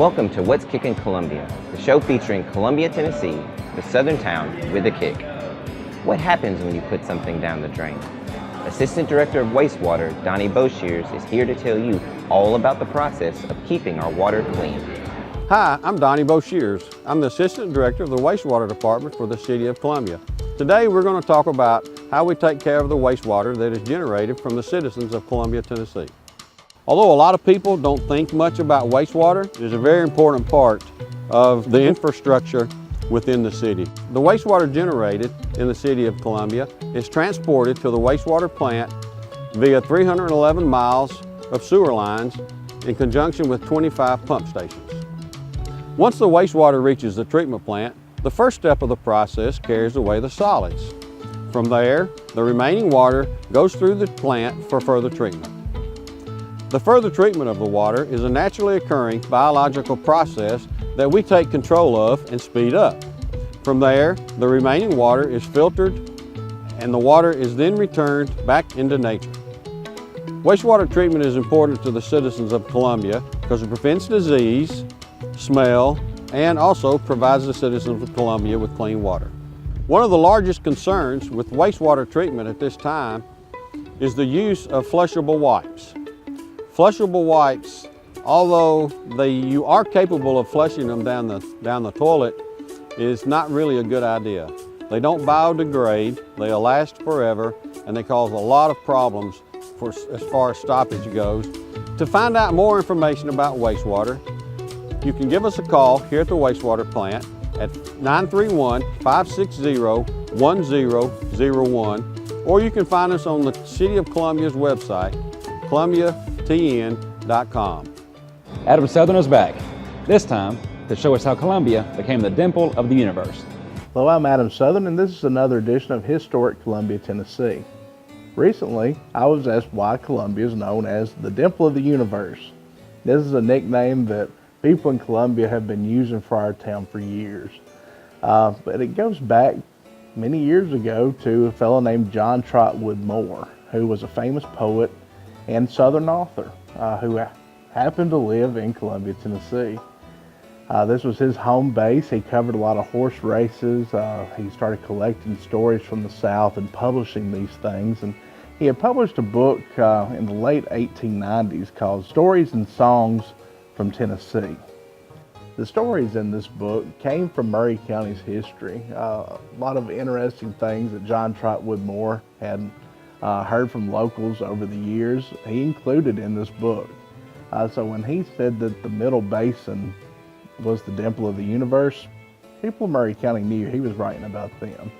Welcome to What's Kickin' Columbia, the show featuring Columbia, Tennessee, the southern town with a kick. What happens when you put something down the drain? Assistant Director of Wastewater, Donnie Boshears, is here to tell you all about the process of keeping our water clean. Hi, I'm Donnie Boshears. I'm the Assistant Director of the Wastewater Department for the City of Columbia. Today we're going to talk about how we take care of the wastewater that is generated from the citizens of Columbia, Tennessee. Although a lot of people don't think much about wastewater, it is a very important part of the infrastructure within the city. The wastewater generated in the City of Columbia is transported to the wastewater plant via 311 miles of sewer lines in conjunction with 25 pump stations. Once the wastewater reaches the treatment plant, the first step of the process carries away the solids. From there, the remaining water goes through the plant for further treatment. The further treatment of the water is a naturally occurring biological process that we take control of and speed up. From there, the remaining water is filtered and the water is then returned back into nature. Wastewater treatment is important to the citizens of Columbia because it prevents disease, smell, and also provides the citizens of Columbia with clean water. One of the largest concerns with wastewater treatment at this time is the use of flushable wipes. Flushable wipes, although you are capable of flushing them down the toilet, is not really a good idea. They don't biodegrade, they'll last forever, and they cause a lot of problems as far as stoppage goes. To find out more information about wastewater, you can give us a call here at the wastewater plant at 931-560-1001, or you can find us on the City of Columbia's website, columbiatn.com. Adam Southern is back, this time to show us how Columbia became the dimple of the universe. Hello, I'm Adam Southern, and this is another edition of Historic Columbia, Tennessee. Recently, I was asked why Columbia is known as the dimple of the universe. This is a nickname that people in Columbia have been using for our town for years. But it goes back many years ago to a fellow named John Trotwood Moore, who was a famous poet and Southern author who happened to live in Columbia, Tennessee. This was his home base. He covered a lot of horse races. He started collecting stories from the South and publishing these things. And he had published a book in the late 1890s called Stories and Songs from Tennessee. The stories in this book came from Murray County's history. A lot of interesting things that John Trotwood Moore had heard from locals over the years, he included in this book. So when he said that the Middle Basin was the dimple of the universe, people in Murray County knew he was writing about them.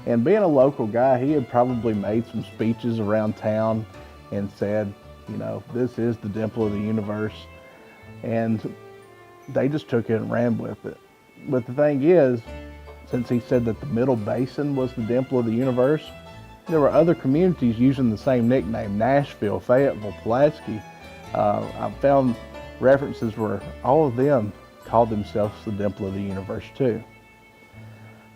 And being a local guy, he had probably made some speeches around town and said, you know, this is the dimple of the universe. And they just took it and ran with it. But the thing is, since he said that the Middle Basin was the dimple of the universe, there were other communities using the same nickname: Nashville, Fayetteville, Pulaski. I found references where all of them called themselves the dimple of the universe too.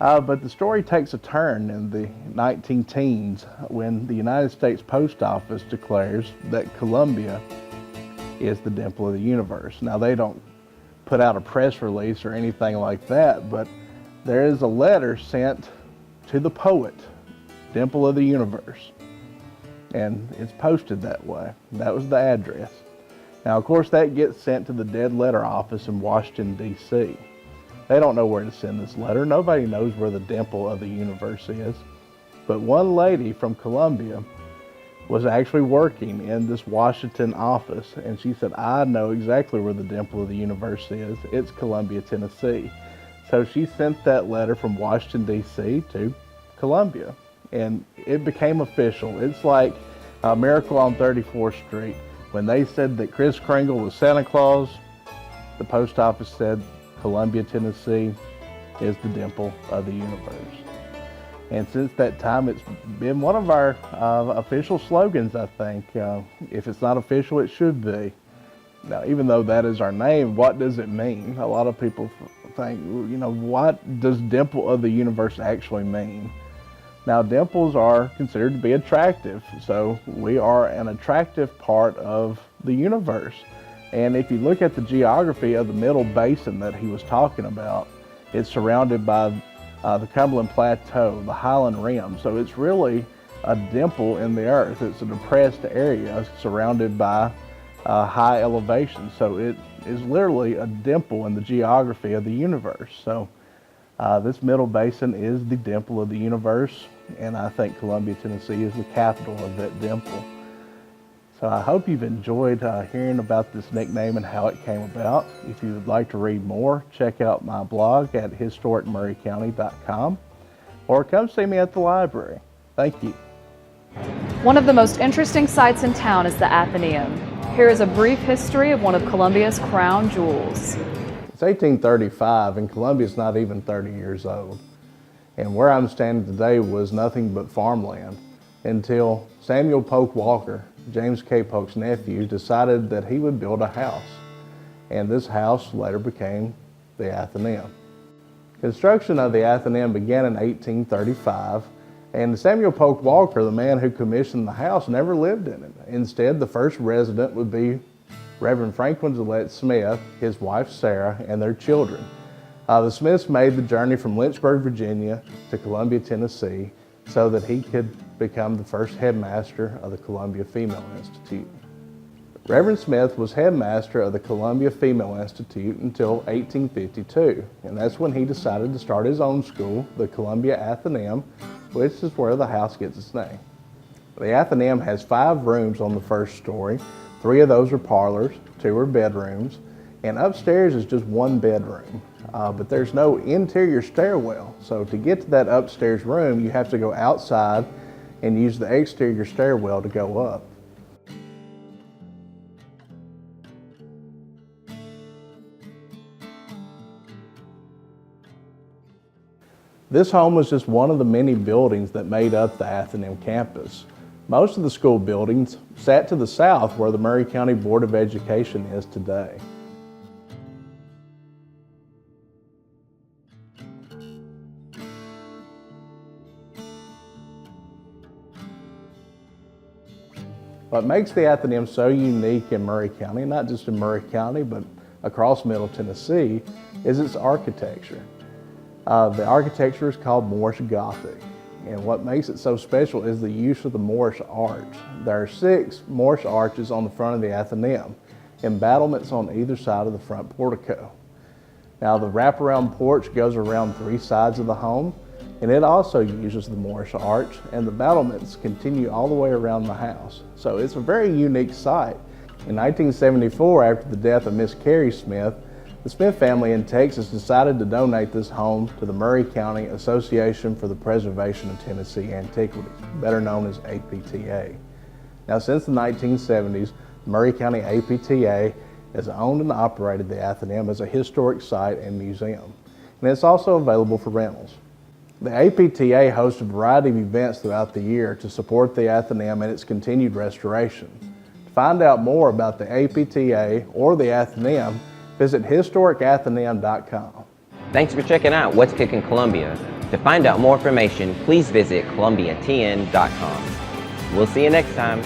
But the story takes a turn in the 19-teens when the United States Post Office declares that Columbia is the dimple of the universe. Now, they don't put out a press release or anything like that, but there is a letter sent to the poet, Dimple of the Universe, and it's posted that way. That was the address. Now, of course, that gets sent to the dead letter office in Washington, D.C. They don't know where to send this letter. Nobody knows where the dimple of the universe is. But one lady from Columbia was actually working in this Washington office, and she said, I know exactly where the dimple of the universe is. It's Columbia, Tennessee. So she sent that letter from Washington, D.C. to Columbia, and it became official. It's like a Miracle on 34th Street. When they said that Kris Kringle was Santa Claus, the post office said Columbia, Tennessee is the dimple of the universe. And since that time, it's been one of our official slogans, I think. If it's not official, it should be. Now, even though that is our name, what does it mean? A lot of people think, you know, what does dimple of the universe actually mean? Now, dimples are considered to be attractive, so we are an attractive part of the universe. And if you look at the geography of the middle basin that he was talking about, it's surrounded by the Cumberland Plateau, the Highland Rim. So it's really a dimple in the earth. It's a depressed area surrounded by high elevation. So it is literally a dimple in the geography of the universe. So this middle basin is the dimple of the universe, and I think Columbia, Tennessee is the capital of that dimple. So I hope you've enjoyed hearing about this nickname and how it came about. If you would like to read more, check out my blog at historicmurraycounty.com or come see me at the library. Thank you. One of the most interesting sights in town is the Athenaeum. Here is a brief history of one of Columbia's crown jewels. It's 1835 and Columbia's not even 30 years old. And where I'm standing today was nothing but farmland until Samuel Polk Walker, James K. Polk's nephew, decided that he would build a house. And this house later became the Athenaeum. Construction of the Athenaeum began in 1835, and Samuel Polk Walker, the man who commissioned the house, never lived in it. Instead, the first resident would be Reverend Franklin Gillette Smith, his wife Sarah, and their children. The Smiths made the journey from Lynchburg, Virginia to Columbia, Tennessee, so that he could become the first headmaster of the Columbia Female Institute. Reverend Smith was headmaster of the Columbia Female Institute until 1852, and that's when he decided to start his own school, the Columbia Athenaeum, which is where the house gets its name. The Athenaeum has 5 rooms on the first story. 3 of those are parlors, 2 are bedrooms, and upstairs is just 1 bedroom. But there's no interior stairwell, so to get to that upstairs room, you have to go outside and use the exterior stairwell to go up. This home was just one of the many buildings that made up the Athenaeum campus. Most of the school buildings sat to the south where the Murray County Board of Education is today. What makes the Athenaeum so unique in Murray County, not just in Murray County, but across Middle Tennessee, is its architecture. The architecture is called Moorish Gothic, and what makes it so special is the use of the Moorish arch. There are 6 Moorish arches on the front of the Athenaeum, and battlements on either side of the front portico. Now the wraparound porch goes around 3 sides of the home, and it also uses the Moorish arch, and the battlements continue all the way around the house. So it's a very unique site. In 1974, after the death of Miss Carrie Smith, the Smith family in Texas decided to donate this home to the Murray County Association for the Preservation of Tennessee Antiquities, better known as APTA. Now, since the 1970s, the Murray County APTA has owned and operated the Athenaeum as a historic site and museum, and it's also available for rentals. The APTA hosts a variety of events throughout the year to support the Athenaeum and its continued restoration. To find out more about the APTA or the Athenaeum, visit historicathenaeum.com. Thanks for checking out What's Cooking Columbia. To find out more information, please visit columbiatn.com. We'll see you next time.